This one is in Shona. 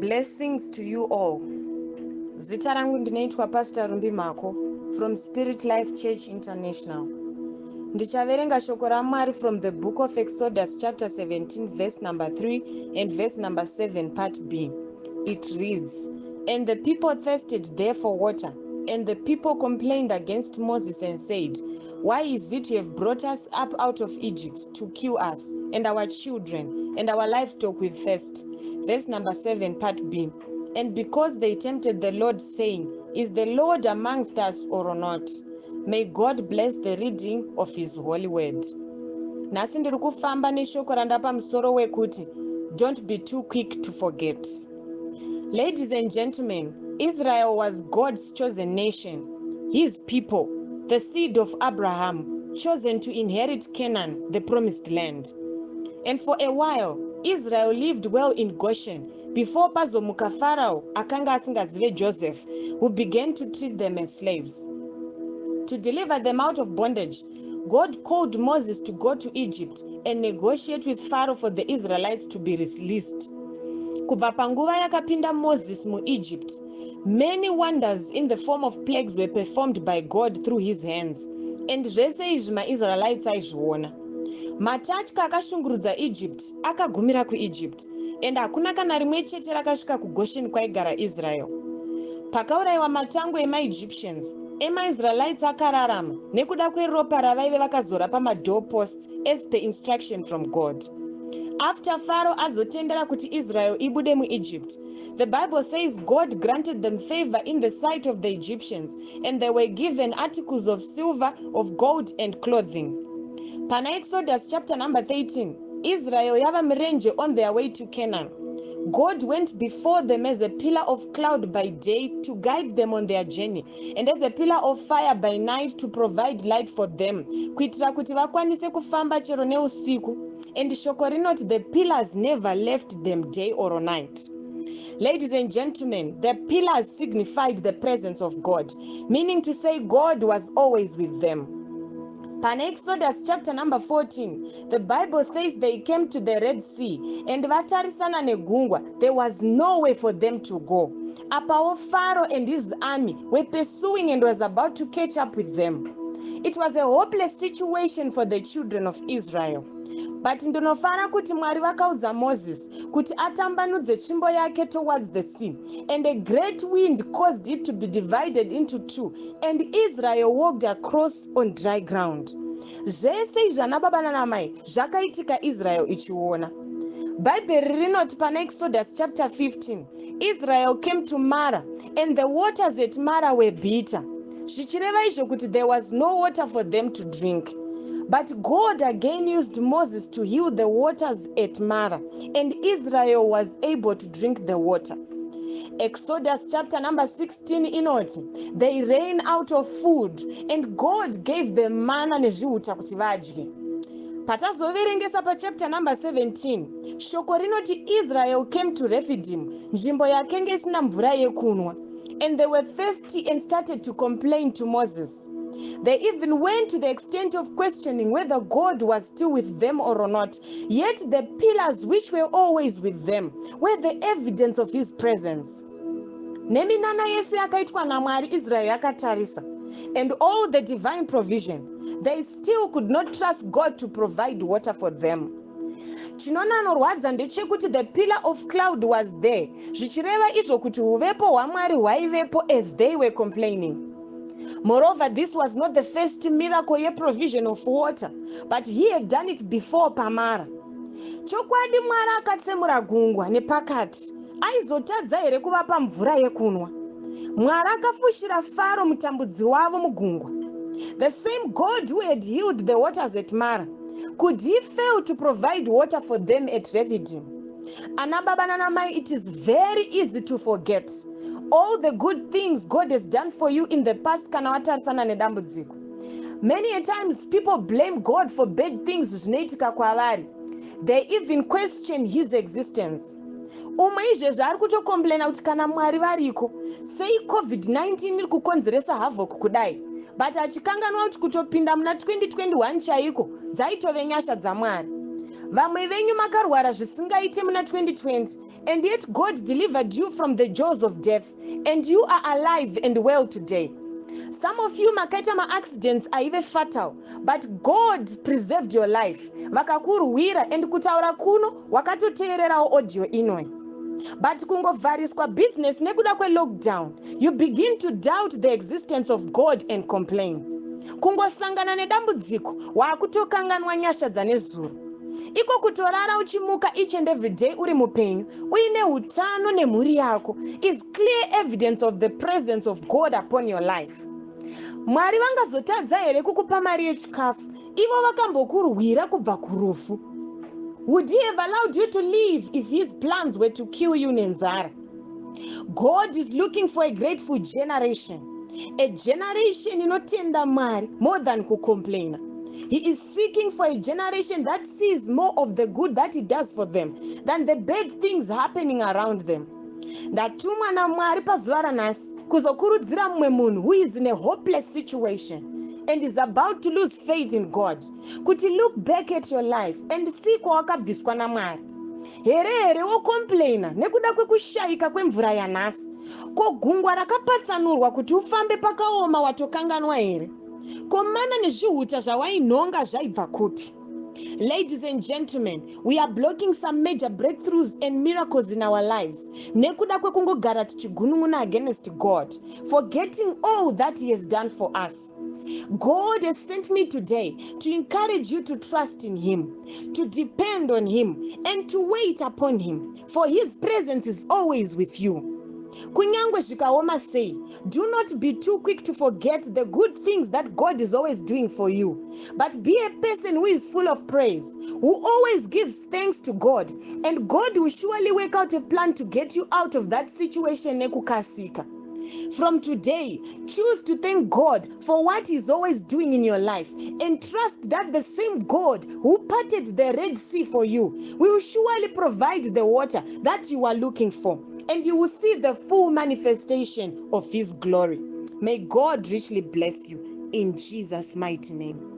Blessings to you all. Zita rangu ndinaitwa Pastor Rumbie Mhako from Spirit Life Church International. Ndichaverenga shoko raMwari from the book of Exodus chapter 17 verse number 3 and verse number 7 part B. It reads, "And the people thirsted there for water, and the people complained against Moses and said, Why is it you have brought us up out of Egypt to kill us and our children and our livestock with thirst?" Verse number 7 part B. "And because they tempted the Lord, saying, Is the Lord amongst us or not? May God bless the reading of his holy word." Nhasi ndiri kufamba neshoko randapa musoro wekuti don't be too quick to forget. Ladies and gentlemen, Israel was God's chosen nation, his people, the seed of Abraham, chosen to inherit Canaan, the promised land. And for a while, Israel lived well in Goshen before pazomuka Pharaoh akanga asingazive Joseph, who began to treat them as slaves. To deliver them out of bondage, God called Moses to go to Egypt and negotiate with Pharaoh for the Israelites to be released. Kubva panguva yakapinda Moses muEgypt, many wonders in the form of plagues were performed by God through his hands, and zvese izvi maIsraelites aizviona. Matatya akashungurudza Egypt akagumira kuEgypt, and hakuna kana rimwe chete rakasvika kuGoshen kwaigara Israel. Pakaurayiwa matango emaEgyptians, emaIsraelites akararama nekuda kweropa ravaive vakazora pamadoorposts as per instruction from God. After Pharaoh azotendera kuti Israel ibude muEgypt, the Bible says God granted them favor in the sight of the Egyptians, and they were given articles of silver, of gold, and clothing. Pana Exodus chapter number 13, Israel yava murenje on their way to Canaan. God went before them as a pillar of cloud by day to guide them on their journey, and as a pillar of fire by night to provide light for them, kuitira kuti vakwanise kufamba chero neusiku. And shoko rinoti, the pillars never left them day or night. Ladies and gentlemen, the pillars signified the presence of God, meaning to say God was always with them. Pan Exodus chapter number 14, the Bible says they came to the Red Sea, and vatarisana negungwa, there was no way for them to go. Apawo Pharaoh and his army were pursuing and was about to catch up with them. It was a hopeless situation for the children of Israel. But ndinofara kuti Mwari vakaudza Moses kuti atambanudze tsvimbo yake towards the sea, and a great wind caused it to be divided into two, and Israel walked across on dry ground. Zvese izvana baba nanamai zvakaitika Israel ichiona. Bhaibheri rinoti pana Exodus chapter 15, Israel came to Mara, and the waters at Mara were bitter. Zvichireva izvo kuti there was no water for them to drink. But God again used Moses to heal the waters at Mara, and Israel was able to drink the water. Exodus chapter number 16 inoti, they ran out of food, and God gave them manna nezvihuta kuti vadye. Patazoverengesa pachapter number 17, shoko rinoti Israel came to Rephidim, nzvimbo yakenge isina mvura yekunwa, and they were thirsty and started to complain to Moses. They even went to the extent of questioning whether God was still with them or not. Yet the pillars which were always with them were the evidence of his presence. Neminana yese yakaitwa naMwari Israel yakatarisa, and all the divine provision, they still could not trust God to provide water for them. Chinonanorwadza ndechekuti the pillar of cloud was there, zvichireva izvo kuti uvepo hwaMwari hwaivepo as they were complaining. Moreover, this was not the first miracle ye provision of water, but he had done it before pamara. Chokwadi Mwari akatsemura gungwa nepakati, aizotadza here kuvapa mvura yekunwa. Mwari akafushira Pharaoh mutambudzi wavo mugungwa. The same God who had healed the waters at Mara, could he fail to provide water for them at Rephidim? Anababa nanamai, it is very easy to forget all the good things God has done for you in the past. Kana watarisana nedambudziko. Many a times people blame God for bad things zvinoitika kwavari. They even question his existence. Umwe izvezvi ari kutokomplaina kuti kana Mwari variko, sei COVID-19 iri kukonzeresa havoc kudai, but achikanganwa kuti kutopinda muna 2021 chaiko dzaitove nyasha dzaMwari. Vamwe venyu makarwara zvisingaite muna 2020, and yet God delivered you from the jaws of death, and you are alive and well today. Some of you makaita ma-accidents aive fatal, but God preserved your life. Vakakurwira and kutaura kuno wakatoteererawo audio inoi. But kungovhariswa business nekuda kwe-lockdown, you begin to doubt the existence of God and complain. Kungosangana nedambudziko waakutokanganwa nyasha dzane zuro. Iko kutorara uchimuka each and every day uri mupenyu uine hutano nemhuri yako is clear evidence of the presence of God upon your life. Mwari vangazotadza here kukupa mari yechikafu ivo vakambokurwira kubva kurufu? Would he have allowed you to live if his plans were to kill you nenzara? God is looking for a grateful generation, a generation inotenda Mwari more than kucomplain. He is seeking for a generation that sees more of the good that he does for them than the bad things happening around them. Ndatumwa naMwari pazuva ranhasi kuzokurudzira mumwe munhu who is in a hopeless situation and is about to lose faith in God, kuti look back at your life and see kwawakabviswa naMwari. Here wocomplaina nekuda kwekushayika kwemvura yanhasi, ko gungwa rakapatsanurwa kuti ufambe pakaoma watokanganwa here? Ko mana nezvihuta zvawainhonga zvaibva kupi? Ladies and gentlemen, we are blocking some major breakthroughs and miracles in our lives nekuda kwekungogara tichigunun'una against God, forgetting all that he has done for us. God has sent me today to encourage you to trust in him, to depend on him, and to wait upon him, for his presence is always with you. Kunyangwe zvikaoma sei, do not be too quick to forget the good things that God is always doing for you, but be a person who is full of praise, who always gives thanks to God, and God will surely work out a plan to get you out of that situation nekukasika. From today, choose to thank God for what he's always doing in your life, and trust that the same God who parted the Red Sea for you will surely provide the water that you are looking for, and you will see the full manifestation of his glory. May God richly bless you in Jesus' mighty name.